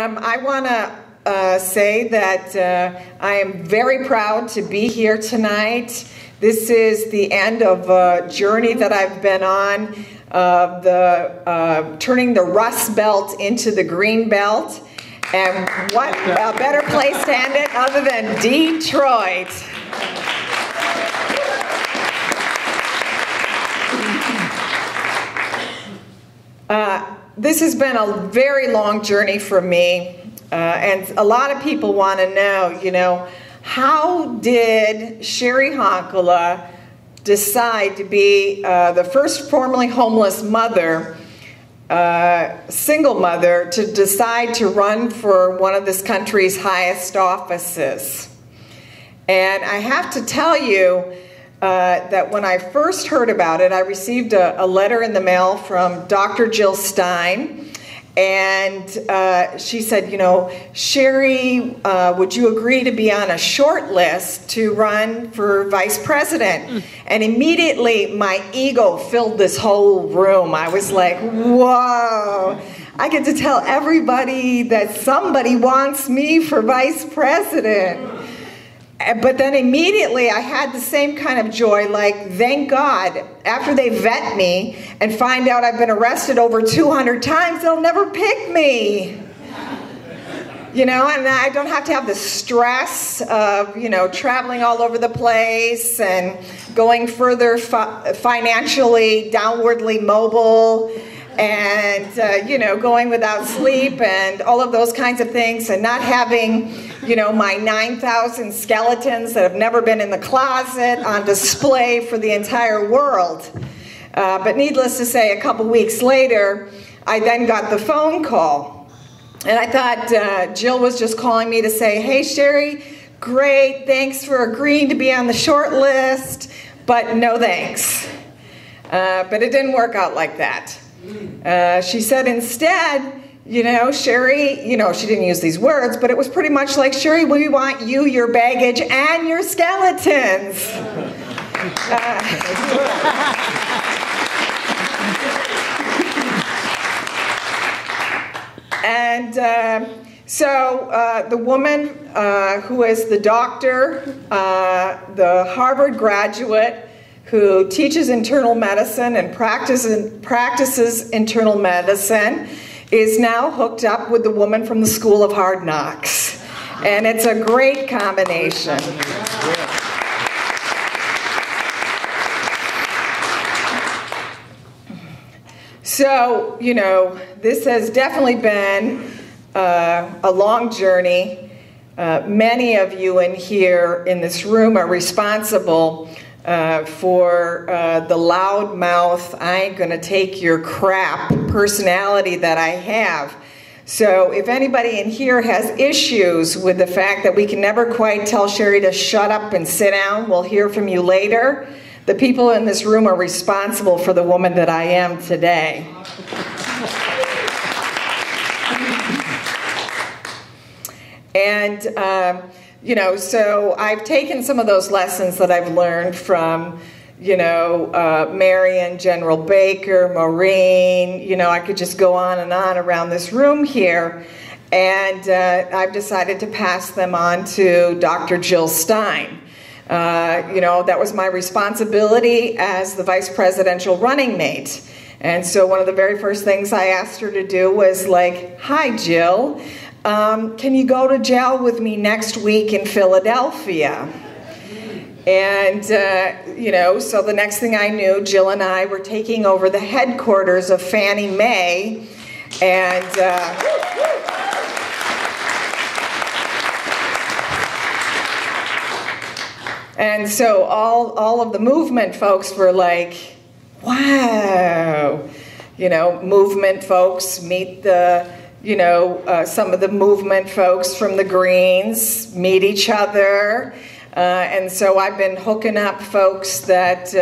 I want to say that I am very proud to be here tonight. This is the end of a journey that I've been on, turning the Rust Belt into the Green Belt. And what a better place to end it other than Detroit. This has been a very long journey for me, and a lot of people want to know, how did Cheri Honkela decide to be the first formerly homeless mother, single mother, to decide to run for one of this country's highest offices? And I have to tell you that when I first heard about it, I received a letter in the mail from Dr. Jill Stein, and she said, Cheri, would you agree to be on a short list to run for vice president? And immediately my ego filled this whole room. I was like, whoa, I get to tell everybody that somebody wants me for vice president. But then immediately I had the same kind of joy, like, thank God, after they vet me and find out I've been arrested over 200 times, they'll never pick me. And I don't have to have the stress of, traveling all over the place and going further financially, downwardly mobile, and, going without sleep and all of those kinds of things, and not having, my 9,000 skeletons that have never been in the closet on display for the entire world. But needless to say, a couple weeks later, I then got the phone call. And I thought Jill was just calling me to say, hey, Cheri, great, thanks for agreeing to be on the short list, but no thanks. But it didn't work out like that. She said instead, Cheri, she didn't use these words, but it was pretty much like, Cheri, we want you, your baggage, and your skeletons. So the woman who is the doctor, the Harvard graduate, who teaches internal medicine and practices internal medicine, is now hooked up with the woman from the School of Hard Knocks. And it's a great combination. So, this has definitely been a long journey. Many of you in here in this room are responsible for the loudmouth, I ain't gonna take your crap personality that I have. So if anybody in here has issues with the fact that we can never quite tell Cheri to shut up and sit down, we'll hear from you later. The people in this room are responsible for the woman that I am today. And so I've taken some of those lessons that I've learned from, Marion, General Baker, Maureen, I could just go on and on around this room here, and I've decided to pass them on to Dr. Jill Stein. That was my responsibility as the vice presidential running mate. And so one of the very first things I asked her to do was like, hi, Jill. Can you go to jail with me next week in Philadelphia? And, so the next thing I knew, Jill and I were taking over the headquarters of Fannie Mae, and so all of the movement folks were like, wow, movement folks meet the some of the movement folks from the Greens, meet each other. And so I've been hooking up folks that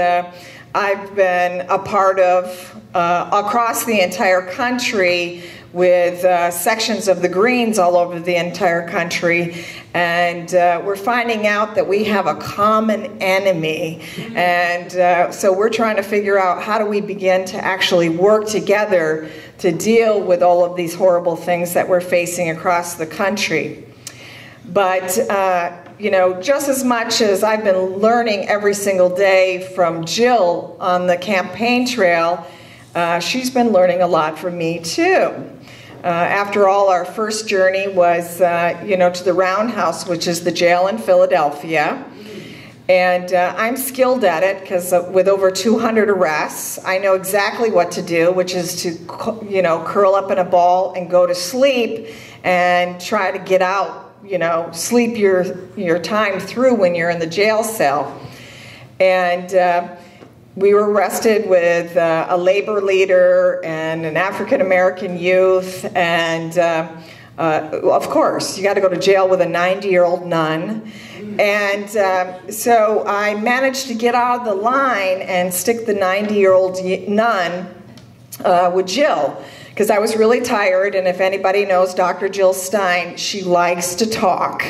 I've been a part of across the entire country with sections of the Greens all over the entire country, and we're finding out that we have a common enemy, and so we're trying to figure out how do we begin to actually work together to deal with all of these horrible things that we're facing across the country. But you know, just as much as I've been learning every single day from Jill on the campaign trail, she's been learning a lot from me too. After all, our first journey was, you know, to the Roundhouse, which is the jail in Philadelphia. And I'm skilled at it because with over 200 arrests, I know exactly what to do, which is to, you know, curl up in a ball and go to sleep and try to get out, you know, sleep your time through when you're in the jail cell. And we were arrested with a labor leader and an African-American youth, and of course, you got to go to jail with a 90-year-old nun. And so I managed to get out of the line and stick the 90-year-old nun with Jill, because I was really tired, and if anybody knows Dr. Jill Stein, she likes to talk.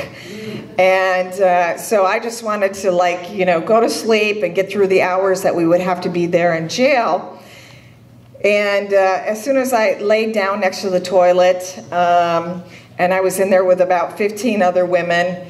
And so I just wanted to, like, you know, go to sleep and get through the hours that we would have to be there in jail. And as soon as I laid down next to the toilet, and I was in there with about 15 other women,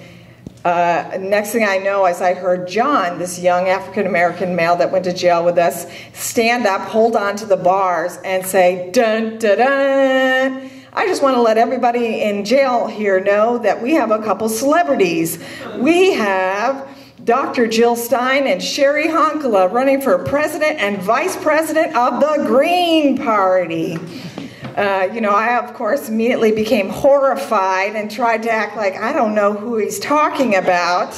next thing I know is I heard John, this young African-American male that went to jail with us, stand up, hold on to the bars, and say, dun, dun, dun. I just want to let everybody in jail here know that we have a couple celebrities. We have Dr. Jill Stein and Cheri Honkela running for president and vice president of the Green Party. You know, I, of course, immediately became horrified and tried to act like I don't know who he's talking about.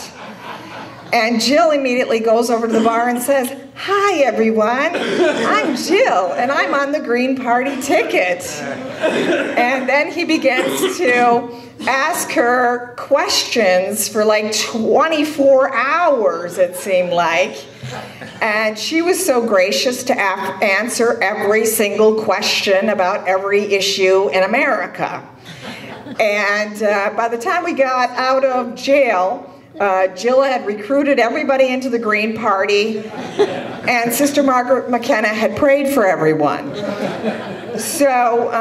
And Jill immediately goes over to the bar and says, "Hi, everyone. I'm Jill, and I'm on the Green Party ticket." And then he begins to ask her questions for like 24 hours, it seemed like. And she was so gracious to answer every single question about every issue in America. And by the time we got out of jail, Jill had recruited everybody into the Green Party, and Sister Margaret McKenna had prayed for everyone. So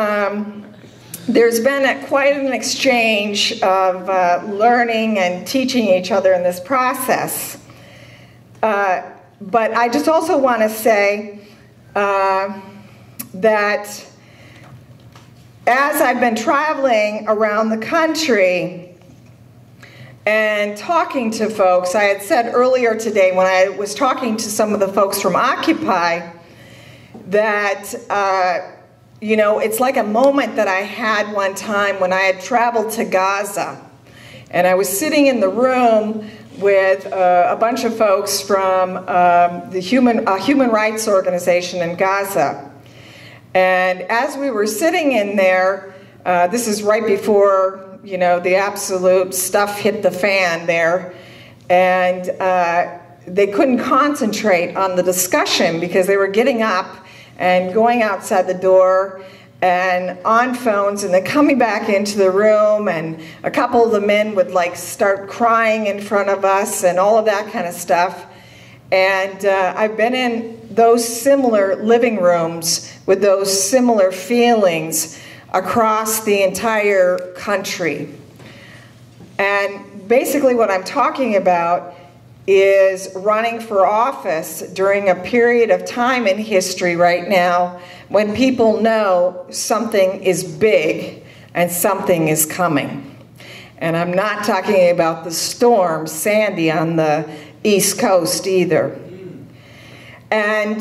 there's been quite an exchange of learning and teaching each other in this process. But I just also want to say that as I've been traveling around the country and talking to folks, I had said earlier today when I was talking to some of the folks from Occupy that, you know, it's like a moment that I had one time when I had traveled to Gaza. And I was sitting in the room with a bunch of folks from the human rights organization in Gaza. And as we were sitting in there, this is right before, you know, the absolute stuff hit the fan there, and they couldn't concentrate on the discussion because they were getting up and going outside the door and on phones, and then coming back into the room, and a couple of the men would like start crying in front of us and all of that kind of stuff. And I've been in those similar living rooms with those similar feelings across the entire country. And basically what I'm talking about is running for office during a period of time in history right now when people know something is big and something is coming. And I'm not talking about the storm Sandy on the East Coast either. And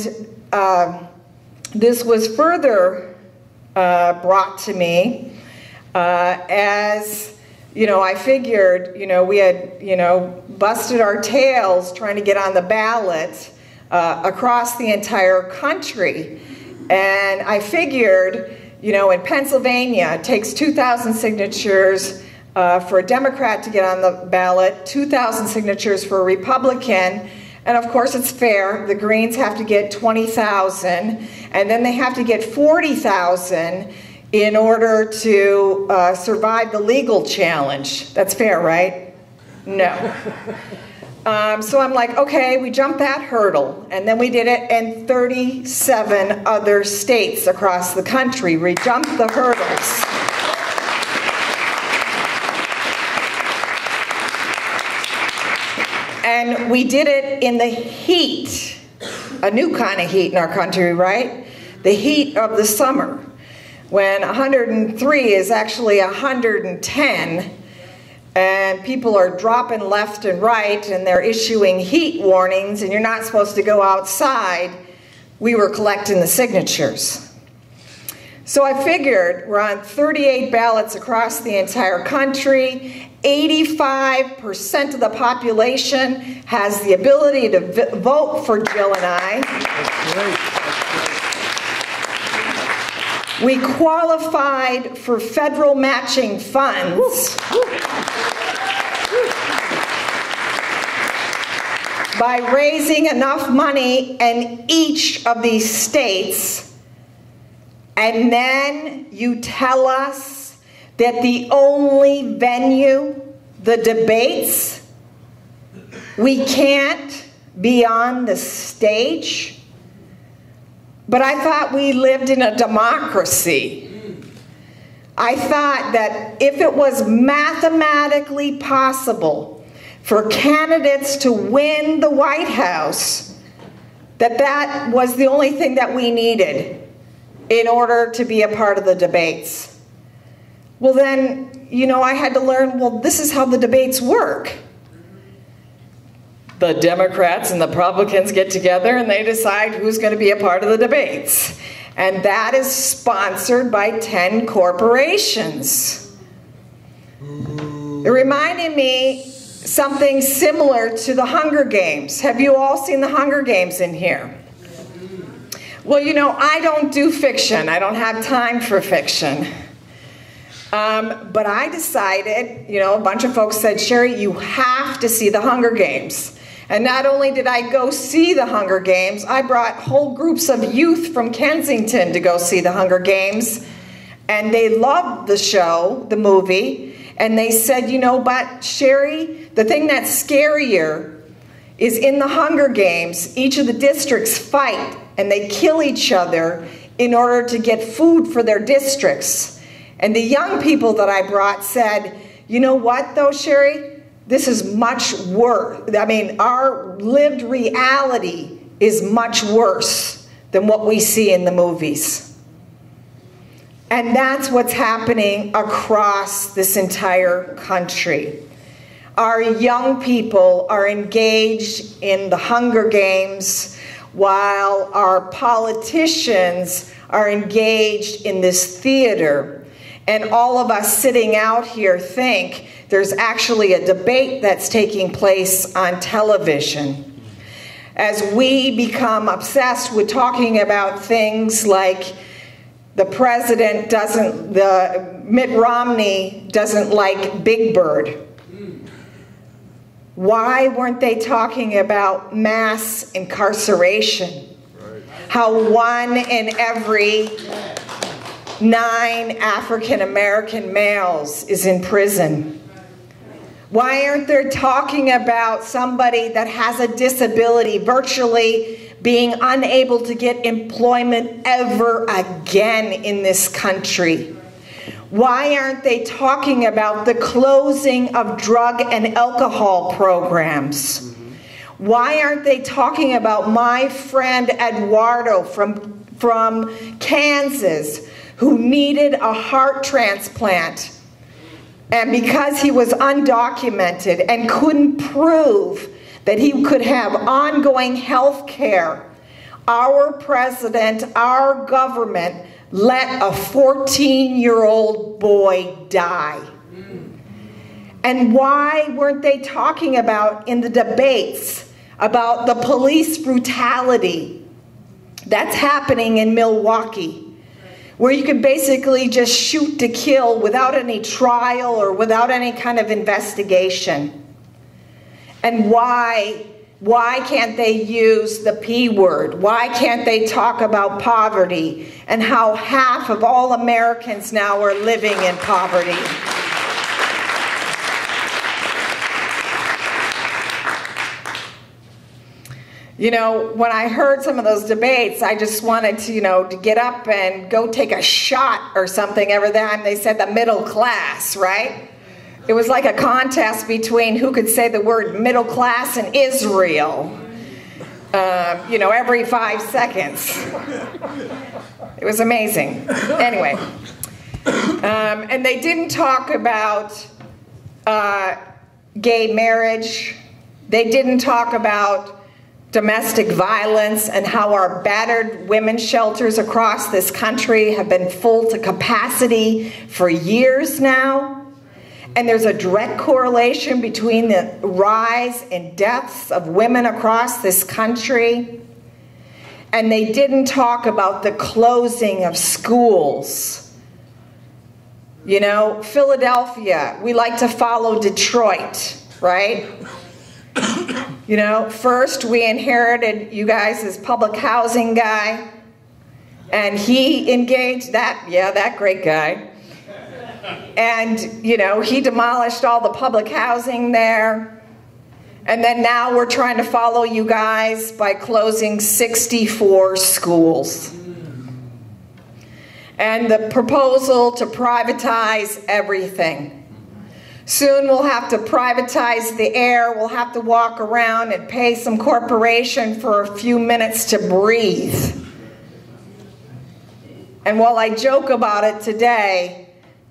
this was further brought to me as, you know, I figured, you know, we had, you know, busted our tails trying to get on the ballot across the entire country. And I figured, you know, in Pennsylvania, it takes 2,000 signatures for a Democrat to get on the ballot, 2,000 signatures for a Republican. And of course it's fair, the Greens have to get 20,000, and then they have to get 40,000 in order to survive the legal challenge. That's fair, right? No. So I'm like, okay, we jumped that hurdle, and then we did it in 37 other states across the country. We jumped the hurdles. And we did it in the heat, a new kind of heat in our country, right? The heat of the summer, when 103 is actually 110, and people are dropping left and right, and they're issuing heat warnings, and you're not supposed to go outside. We were collecting the signatures. So I figured we're on 38 ballots across the entire country. 85% of the population has the ability to vote for Jill and I. That's great. We qualified for federal matching funds by raising enough money in each of these states. And then you tell us that the only venue, the debates, we can't be on the stage? But I thought we lived in a democracy. I thought that if it was mathematically possible for candidates to win the White House, that was the only thing that we needed in order to be a part of the debates. Well then, you know, I had to learn, well, this is how the debates work. The Democrats and the Republicans get together and they decide who's going to be a part of the debates. And that is sponsored by 10 corporations. It reminded me something similar to the Hunger Games. Have you all seen the Hunger Games in here? Well, you know, I don't do fiction. I don't have time for fiction. But I decided, you know, a bunch of folks said, Cheri, you have to see the Hunger Games. And not only did I go see the Hunger Games, I brought whole groups of youth from Kensington to go see the Hunger Games. And they loved the show, the movie. And they said, you know, but Cheri, the thing that's scarier is in the Hunger Games, each of the districts fight and they kill each other in order to get food for their districts. And the young people that I brought said, you know what though, Cheri? This is much worse. I mean, our lived reality is much worse than what we see in the movies. And that's what's happening across this entire country. Our young people are engaged in the Hunger Games while our politicians are engaged in this theater. And all of us sitting out here think there's actually a debate that's taking place on television. As we become obsessed with talking about things like Mitt Romney doesn't like Big Bird. Why weren't they talking about mass incarceration? Right. How 1 in every 9 African American males is in prison? Why aren't they talking about somebody that has a disability virtually being unable to get employment ever again in this country? Why aren't they talking about the closing of drug and alcohol programs? Why aren't they talking about my friend Eduardo from Kansas who needed a heart transplant? And because he was undocumented and couldn't prove that he could have ongoing health care, our president, our government, let a 14-year-old boy die. And why weren't they talking about in the debates about the police brutality that's happening in Milwaukee, where you can basically just shoot to kill without any trial or without any kind of investigation? And why why can't they use the P word? Why can't they talk about poverty and how half of all Americans now are living in poverty? You know, when I heard some of those debates, I just wanted to, to get up and go take a shot or something every time they said the middle class, right? It was like a contest between who could say the word middle class in Israel, every 5 seconds. It was amazing. Anyway, and they didn't talk about gay marriage. They didn't talk about domestic violence and how our battered women's shelters across this country have been full to capacity for years now. And there's a direct correlation between the rise in deaths of women across this country. And they didn't talk about the closing of schools. You know, Philadelphia, we like to follow Detroit, right? You know, first we inherited you guys as public housing guy, and he engaged that great guy. And, he demolished all the public housing there. And then now we're trying to follow you guys by closing 64 schools. And the proposal to privatize everything. Soon we'll have to privatize the air. We'll have to walk around and pay some corporation for a few minutes to breathe. And while I joke about it today,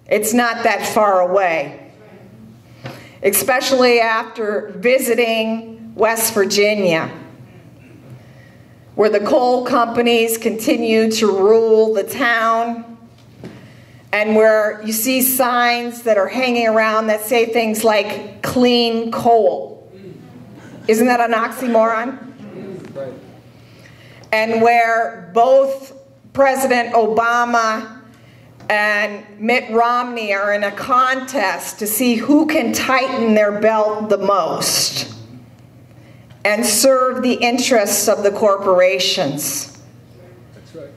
it's not that far away. Especially after visiting West Virginia, where the coal companies continue to rule the town, and where you see signs that are hanging around that say things like clean coal. Isn't that an oxymoron? Right. And where both President Obama and Mitt Romney are in a contest to see who can tighten their belt the most and serve the interests of the corporations. That's right.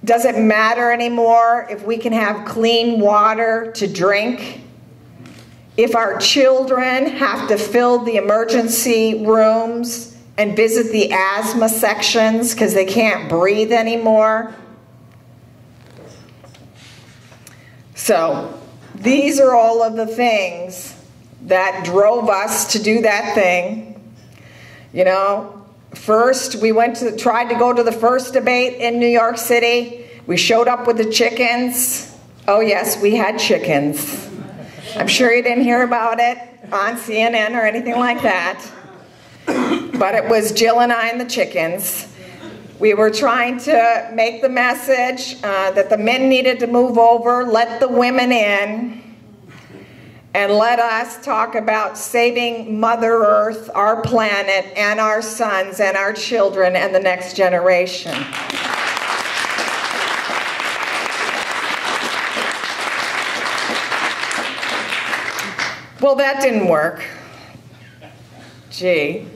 Does it matter anymore if we can have clean water to drink? If our children have to fill the emergency rooms and visit the asthma sections because they can't breathe anymore? So, these are all of the things that drove us to do that thing. First, we tried to go to the first debate in New York City. We showed up with the chickens. Oh yes, we had chickens. I'm sure you didn't hear about it on CNN or anything like that. But it was Jill and I and the chickens. We were trying to make the message that the men needed to move over, let the women in, and let us talk about saving Mother Earth, our planet, and our sons and our children and the next generation. Well, that didn't work. Gee.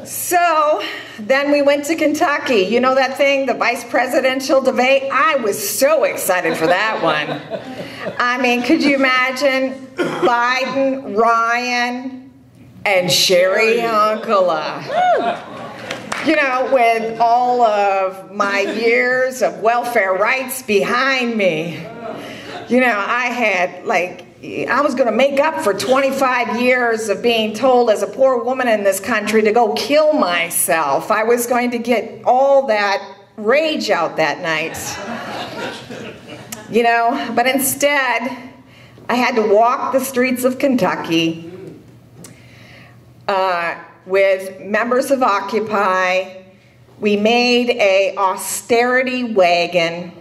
So then we went to Kentucky. You know that thing, the vice presidential debate? I was so excited for that one. I mean, could you imagine Biden, Ryan, and Cheri Honkela? With all of my years of welfare rights behind me. I was going to make up for 25 years of being told as a poor woman in this country to go kill myself. I was going to get all that rage out that night. But instead, I had to walk the streets of Kentucky with members of Occupy. We made an austerity wagon.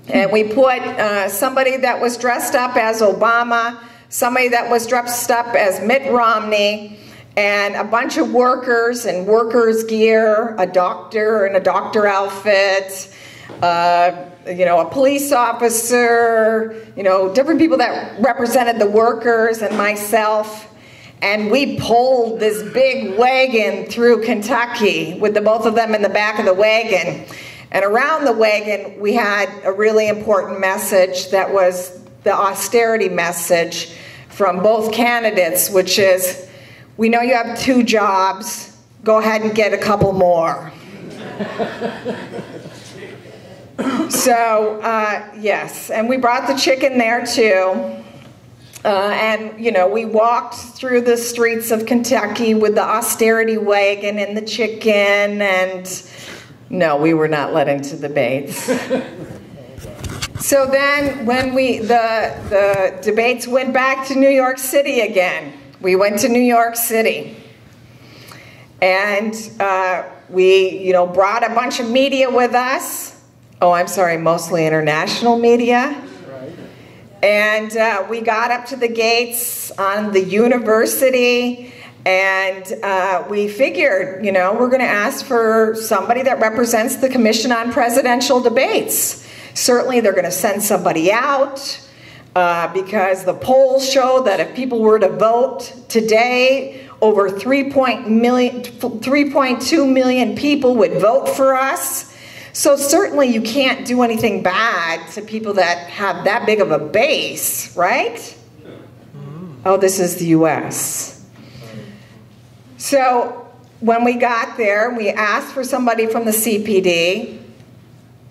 And we put somebody that was dressed up as Obama, somebody that was dressed up as Mitt Romney, and a bunch of workers in workers' gear, a doctor in a doctor outfit, a police officer, different people that represented the workers and myself. and we pulled this big wagon through Kentucky with the both of them in the back of the wagon. And around the wagon, we had a really important message that was the austerity message from both candidates, which is, we know you have 2 jobs, go ahead and get a couple more. So, yes, and we brought the chicken there too. And, you know, we walked through the streets of Kentucky with the austerity wagon and the chicken, and no, we were not let into the debates. So then when the debates went back to New York City again, we went to New York City. And we, you know, brought a bunch of media with us. Oh, I'm sorry, mostly international media. And we got up to the gates on the university, and we figured, you know, we're going to ask for somebody that represents the Commission on Presidential Debates. Certainly they're going to send somebody out because the polls show that if people were to vote today, over 3.2 million people would vote for us. So certainly you can't do anything bad to people that have that big of a base, right? Oh, this is the US. So when we got there, we asked for somebody from the CPD.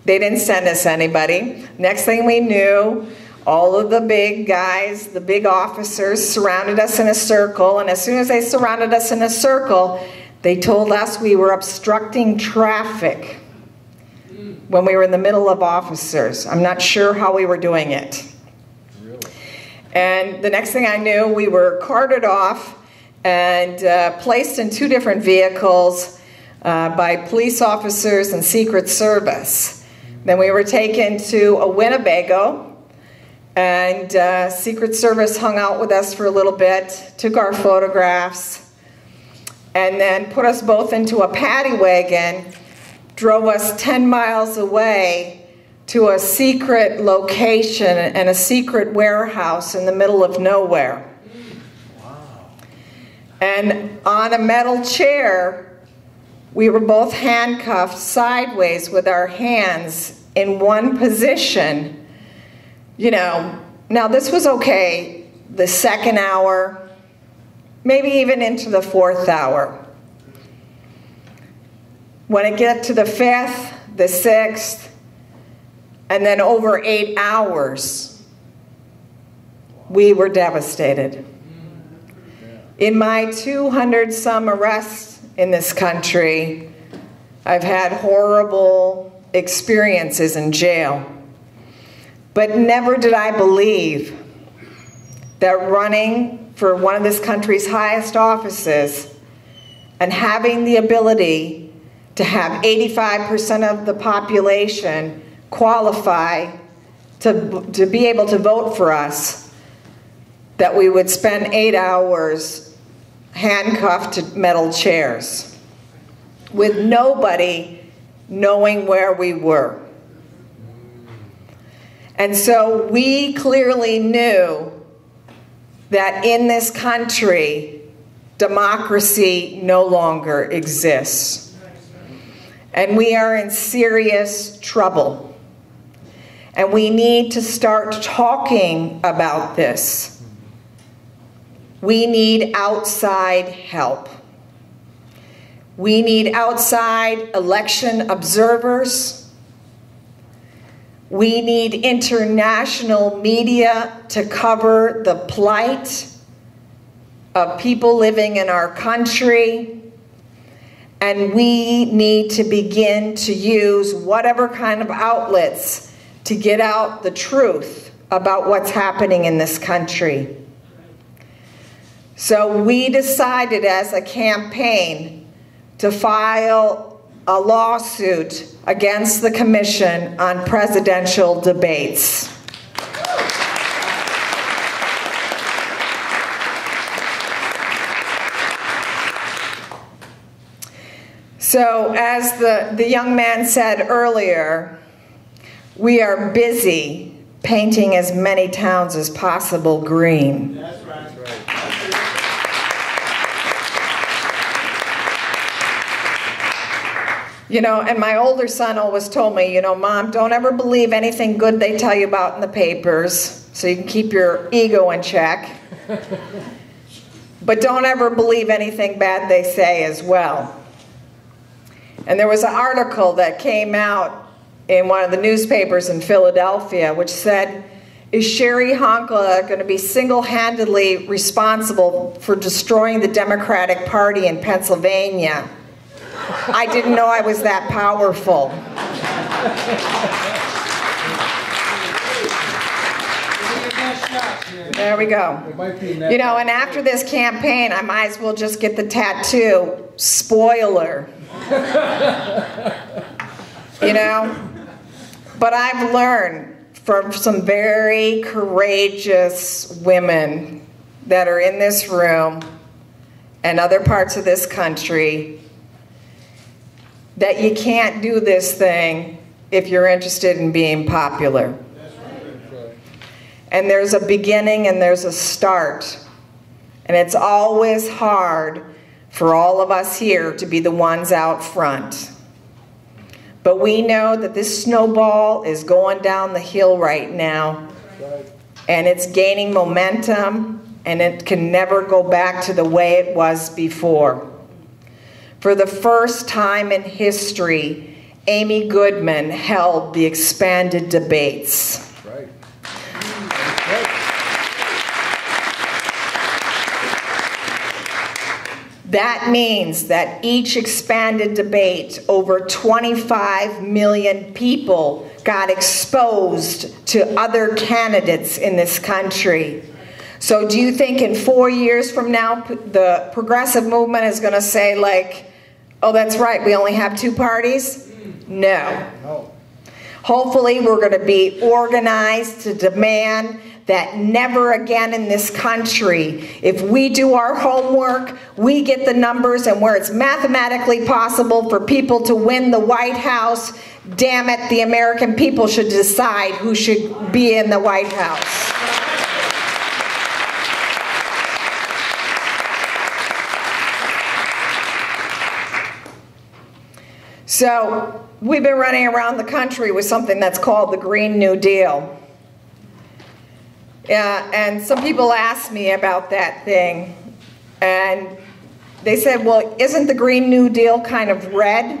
They didn't send us anybody. Next thing we knew, all of the big guys, the big officers surrounded us in a circle, and as soon as they surrounded us in a circle, they told us we were obstructing traffic when we were in the middle of officers. I'm not sure how we were doing it. Really? And the next thing I knew, we were carted off and placed in 2 different vehicles by police officers and Secret Service. Then we were taken to a Winnebago, and Secret Service hung out with us for a little bit, took our photographs, and then put us both into a paddy wagon, drove us 10 miles away to a secret location and a secret warehouse in the middle of nowhere. Wow. And on a metal chair, we were both handcuffed sideways with our hands in one position. You know, now this was okay the 2nd hour, maybe even into the 4th hour. When it got to the 5th, the 6th, and then over 8 hours, we were devastated. In my 200-some arrests in this country, I've had horrible experiences in jail. But never did I believe that running for one of this country's highest offices and having the ability to have 85% of the population qualify to be able to vote for us, that we would spend 8 hours handcuffed to metal chairs with nobody knowing where we were. And so we clearly knew that in this country, democracy no longer exists. And we are in serious trouble. And we need to start talking about this. We need outside help. We need outside election observers. We need international media to cover the plight of people living in our country. And we need to begin to use whatever kind of outlets to get out the truth about what's happening in this country. So we decided as a campaign to file a lawsuit against the Commission on Presidential Debates. So as the young man said earlier, we are busy painting as many towns as possible green. That's right. That's right. You know, and my older son always told me, you know, Mom, don't ever believe anything good they tell you about in the papers, so you can keep your ego in check. But don't ever believe anything bad they say as well. And there was an article that came out in one of the newspapers in Philadelphia which said, is Cheri Honkela going to be single-handedly responsible for destroying the Democratic Party in Pennsylvania? I didn't know I was that powerful. There we go. You know, and after this campaign, I might as well just get the tattoo, spoiler. You know? But I've learned from some very courageous women that are in this room and other parts of this country that you can't do this thing if you're interested in being popular. And there's a beginning and there's a start. And it's always hard for all of us here to be the ones out front. But we know that this snowball is going down the hill right now. And it's gaining momentum, and it can never go back to the way it was before. For the first time in history, Amy Goodman held the expanded debates. Right. That means that each expanded debate, over 25 million people got exposed to other candidates in this country. So do you think in 4 years from now, the progressive movement is going to say, like, oh, that's right, we only have 2 parties? No. Hopefully we're going to be organized to demand that never again in this country, if we do our homework, we get the numbers, and where it's mathematically possible for people to win the White House, damn it, the American people should decide who should be in the White House. So we've been running around the country with something that's called the Green New Deal. And some people asked me about that thing, and they said, well, isn't the Green New Deal kind of red?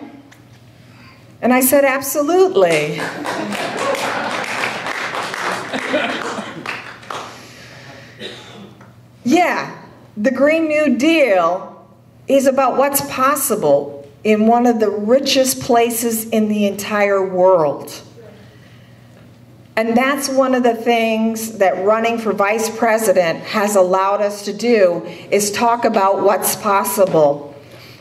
And I said, absolutely. Yeah, the Green New Deal is about what's possible in one of the richest places in the entire world. And that's one of the things that running for vice president has allowed us to do, is talk about what's possible.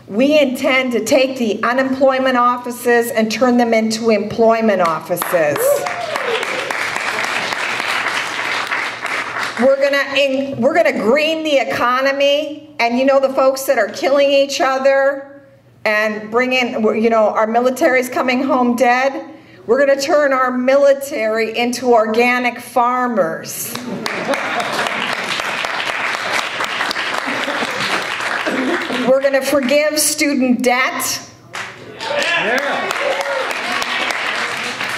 We intend to take the unemployment offices and turn them into employment offices. We're gonna green the economy, and you know, the folks that are killing each other and bringing, you know, our military's coming home dead. We're going to turn our military into organic farmers. We're going to forgive student debt. Yeah.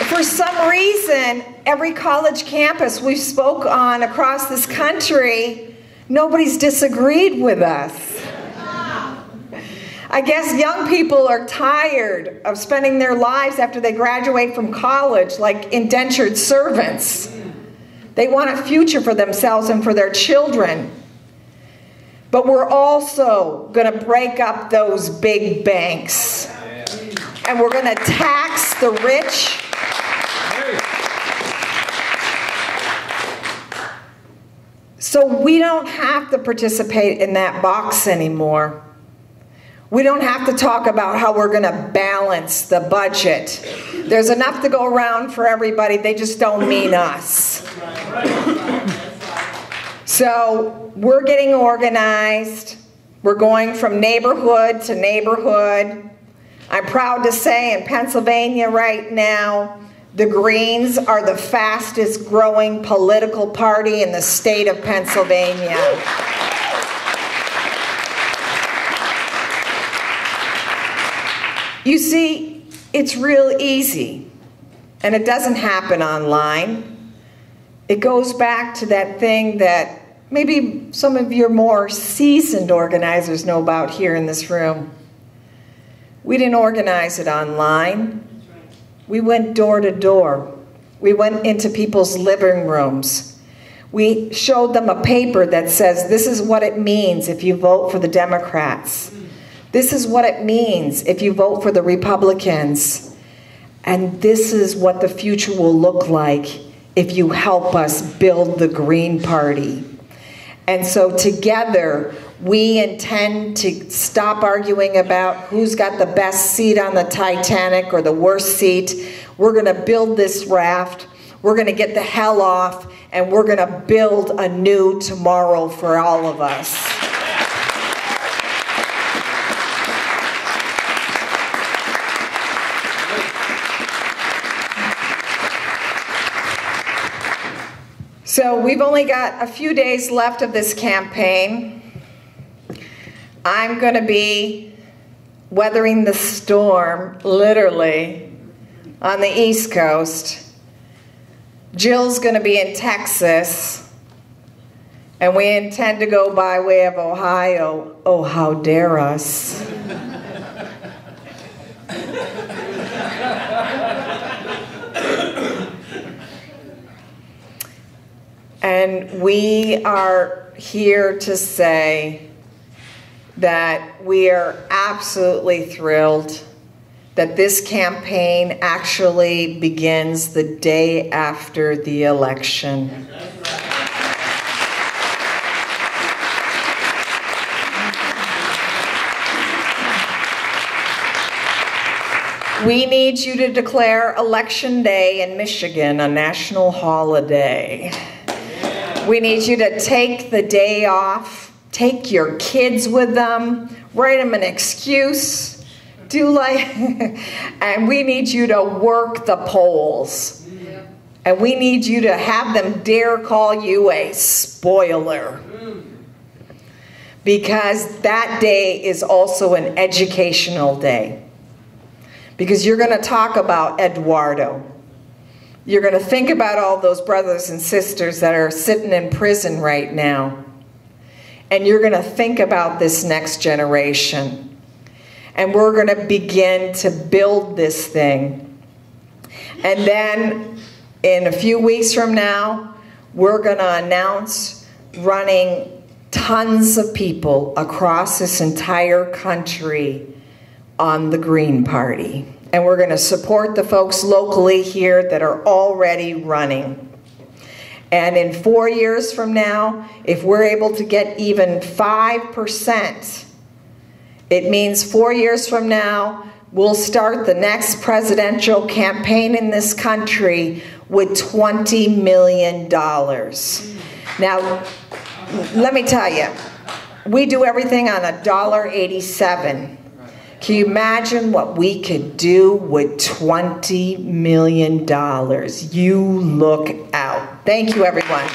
For some reason, every college campus we've spoke on across this country, nobody's disagreed with us. I guess young people are tired of spending their lives after they graduate from college like indentured servants. They want a future for themselves and for their children. But we're also going to break up those big banks. And we're going to tax the rich. So we don't have to participate in that box anymore. We don't have to talk about how we're going to balance the budget. There's enough to go around for everybody. They just don't mean us. So we're getting organized. We're going from neighborhood to neighborhood. I'm proud to say in Pennsylvania right now, the Greens are the fastest growing political party in the state of Pennsylvania. You see, it's real easy, and it doesn't happen online. It goes back to that thing that maybe some of your more seasoned organizers know about here in this room. We didn't organize it online. We went door to door. We went into people's living rooms. We showed them a paper that says, this is what it means if you vote for the Democrats. This is what it means if you vote for the Republicans. And this is what the future will look like if you help us build the Green Party. And so together, we intend to stop arguing about who's got the best seat on the Titanic or the worst seat. We're going to build this raft. We're going to get the hell off, and we're going to build a new tomorrow for all of us. So we've only got a few days left of this campaign. I'm going to be weathering the storm, literally, on the East Coast. Jill's going to be in Texas, and we intend to go by way of Ohio. Oh, how dare us. And we are here to say that we are absolutely thrilled that this campaign actually begins the day after the election. We need you to declare Election Day in Michigan a national holiday. We need you to take the day off, take your kids with them, write them an excuse, and we need you to work the polls. And we need you to have them dare call you a spoiler. Because that day is also an educational day. Because you're going to talk about Eduardo. You're going to think about all those brothers and sisters that are sitting in prison right now. And you're going to think about this next generation. And we're going to begin to build this thing. And then in a few weeks from now, we're going to announce running tons of people across this entire country on the Green Party. And we're going to support the folks locally here that are already running. And in 4 years from now, if we're able to get even 5%, it means 4 years from now, we'll start the next presidential campaign in this country with $20 million. Now, let me tell you, we do everything on $1.87. Can you imagine what we could do with $20 million? You look out. Thank you, everyone.